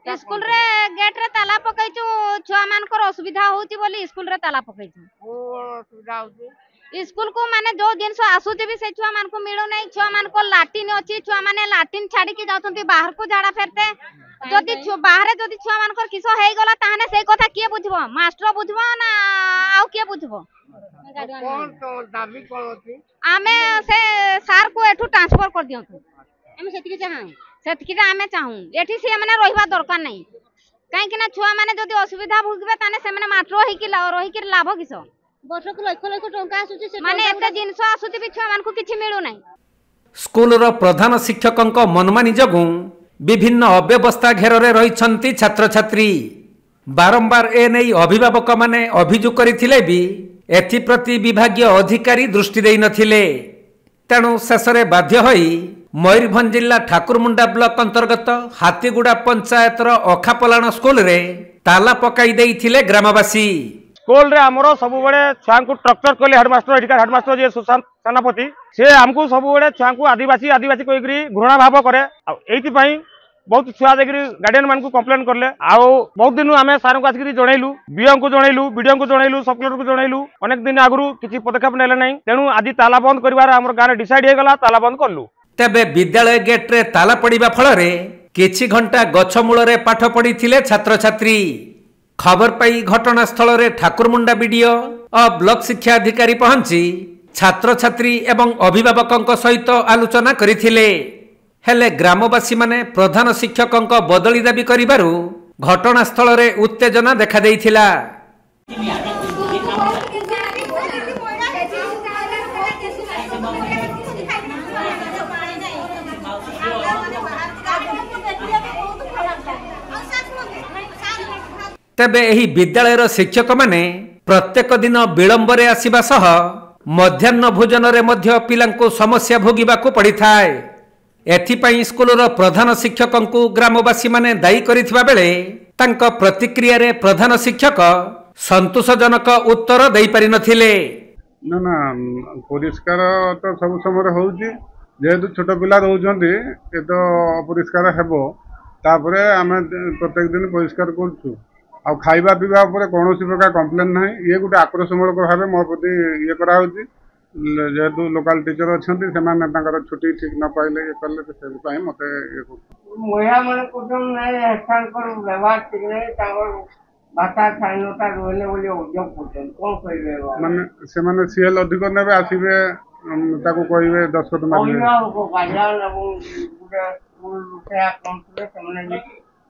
School रे gate रे ताला पकैचु छुआ मानकर असुविधा होची बोली स्कूल रे ताला पकैचु ओ असुविधा होची स्कूल को माने जो जिनस आसुची भी से छुआ मान को मिलु नै छुआ मान को लाटिन अछि छुआ माने लाटिन छाडी की जाउथंती बाहर को झाड़ा फेरते जदि बाहर जदि छुआ मानकर किसो हेई गला ताहाने सेई कथा किए बुझबो मास्टर बुझबो ना आउ किए बुझबो कौन तो दाबी कौन होती आमे से सार को एठू ट्रांसफर कर दियंतु हम सेतिके चाहं सेतिके आमे चाहूं एठी से माने रहिबा दरकार नै काहे कि ना छुआ माने जदि असुविधा भुगबे ताने से माने मास्टर हेई कि रही कि लाभ किसो वर्षक लाख लाख टंका आसुची से माने एते जिंस आसुची भी छुआ मान को किछि मिलु नै स्कूल रो प्रधान शिक्षकक मनमानी जगु विभिन्न अव्यवस्था घेରରେ रहिछंती छात्र छात्री बारंबार ए नै अभिभावक माने अभियोग करिथिले भी एथिप्रति विभागीय अधिकारी दृष्टि देई नथिले तेणु शेषरे बाध्य होई मयूरभंज जिला ठाकुरमुंडा ब्लॉक अंतर्गत हाथीगुड़ा पंचायतर अखापलाण स्कूल रे ताला पकाई देइथिले ग्रामवासी स्कूल रे हमरो सब बड़े छुआ को टर्चर कले हेडमास्टर जे सुशांत सेनापति से हमको सब बड़े छुआ को आदिवासी आदिवासी कोइकरी घृणा भाव करे आ एति पई बहुत छुआ देखिरी गार्डियन मान को कंप्लेन करले आ बहुत दिन आमे सार को आसिकरी जणैलु बीओ को जणैलु वीडियो को जणैलु सब कलेक्टर को जणैलु अनेक दिन आगु किछि पदक्षेप नेले नै तेनु आदि ताला बंद करिवार हमर गां रे डिसाइड हे गला ताला बंद करलु तेबे विद्यालय गेट रे ताला पड़िबा फल रे किछि घंटा गछ मूल रे पाठ पढ़िथिले छात्र छात्री खबर पाई घटनास्थल रे ठाकुरमुंडा बीडीओ और ब्लॉक शिक्षा अधिकारी पहुंची छात्र छात्री एवं अभिभावक सहित आलोचना करिथिले हेले ग्रामवासी माने प्रधान शिक्षकक बदली दाबी करिबारु घटनास्थल रे उत्तेजना देखा देइथिला तेबे एही विद्यालयर शिक्षक माने प्रत्येक दिन विलंब रे आसीबा सह मध्याह्न भोजन रे मध्य पिलांको समस्या भोगिबाको पड़िथाय एथिपाई स्कूलर प्रधान शिक्षकंकु ग्रामवासी माने दायी करिथिबा बेले तांको प्रतिक्रिया रे प्रधान शिक्षक संतोषजनक उत्तर देई पारि नथिले ना ना परिष्कार तो सब समय होउची जेहेतु छोट पिला रहउछंती ए तो अपरिष्कार हेबो तापरे आमे प्रत्येक दिन परिष्कार करछु आ खाइबा पीवा ऊपर कौन प्रकार कम्प्लेन ना ये गोटे आक्रोशमूलक भाव मो प्रति ये कराऊँगी जेहेतु लोकाल टीचर अच्छा से छुट्टी ठीक न पाइले ये कले से मत महिला मान व्यवहार ठीक नहीं भाषा शालीनता रोने बोली अभियोग करछन कोन कहिबे माने से माने सीएल अधिक नेबे आसीबे ताको कहिबे दस्खत मारले को गार्जियन एवं गुटे स्कूल रुपया काउंसिल से माने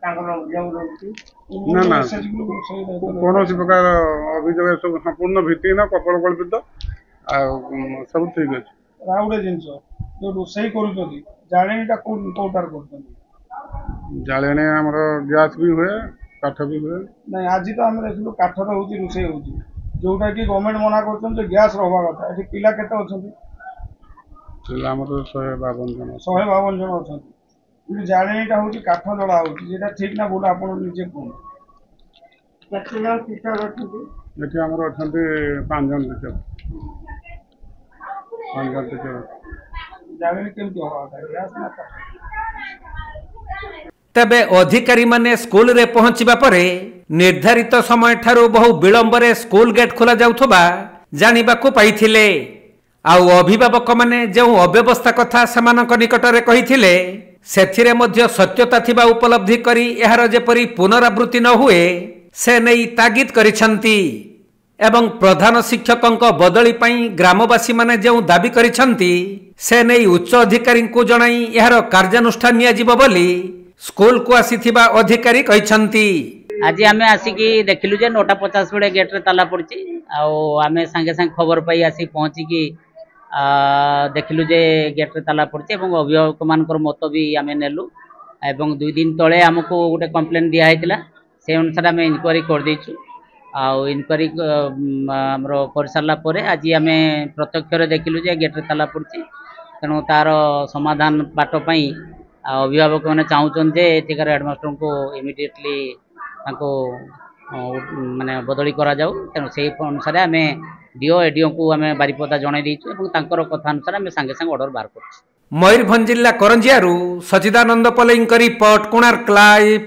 ताको अभियोग रहउची ना ना कौन प्रकार अभियोग सब संपूर्ण भित्तिहीन कपड़ कल्पित आ सब ठीक अछि राउडे जिंस जो रोसई करूछथि जाळेनीटा कोटार करछथि जाळेनी हमर गैस भी हुए काठ भी हुए नहीं आज तो हम देखलु काठ रो होची रोसई होची जोटा कि गवर्नमेंट मना करछन जे गैस रहबा कथा एठी पिला केते अछथि पिला हमर 152 जन 152 जन अछथि जाळेनीटा होची काठ जळा होची जेटा ठीक ना बोला आपण निजे कोन केते जन टीचर अछथि एठी हमर अछथि 5 जन टीचर 5 जन टीचर जाळेनी केमति होबा गैस ना तेबे अधिकारी माने स्कूल रे पहुंचीबा परे निर्धारित समय ठारू बहु विलंब रे स्कूल गेट खोला जाउथबा जानिबाकू पाइथिले आउ अभिभावक माने जो अव्यवस्था कथा समानक निकट रे कहिथिले सेथिरे मध्य सत्यता थिबा उपलब्धि करी एहार जेपरी पुनरावृत्ति न हुए से नै तागिद करिसंती एवं प्रधान शिक्षकंक बदली पाई ग्रामवासी माने जो दाबी करिसंती से नै उच्च अधिकारी को जणाई एहार कार्यानुष्ठान निया जिवो बोली स्कूल को आसीथिबा अधिकारी कहिसंती आज आमे आसिकी देखिलु जे 9:50 बडे गेट रे ताला पड़ची आमे संगे संग खबर पाई आसी पहुंची की देखिलु जे गेट रे ताला पड़ची एवं अभिभावक मानकर मत भी आमे नेलु एवं 2 दिन तळे हमको गोटे कंप्लेन दिया हैतिला से अनुसार आमे इंक्वायरी कर देछु आ इंक्वायरी हमरो कर सारला परे आज आमे प्रत्यक्ष रे देखिलु जे गेट रे ताला पड़ची तनो तार समाधान बाट पई अभिभावक मैंने चाहून जे एथिकार हेडमास्टर को इमिडिएटली माने बदली करा जाऊ तेणु से अनुसार आम डीओ एडीओ को आम बारिपदा जन देचु कथा अनुसार आम सांगे सांगे ऑर्डर बाहर कर। मयूरभंज जिला करंजियारू सचिदानंद पलई रिपोर्ट कोणार्क लाइव।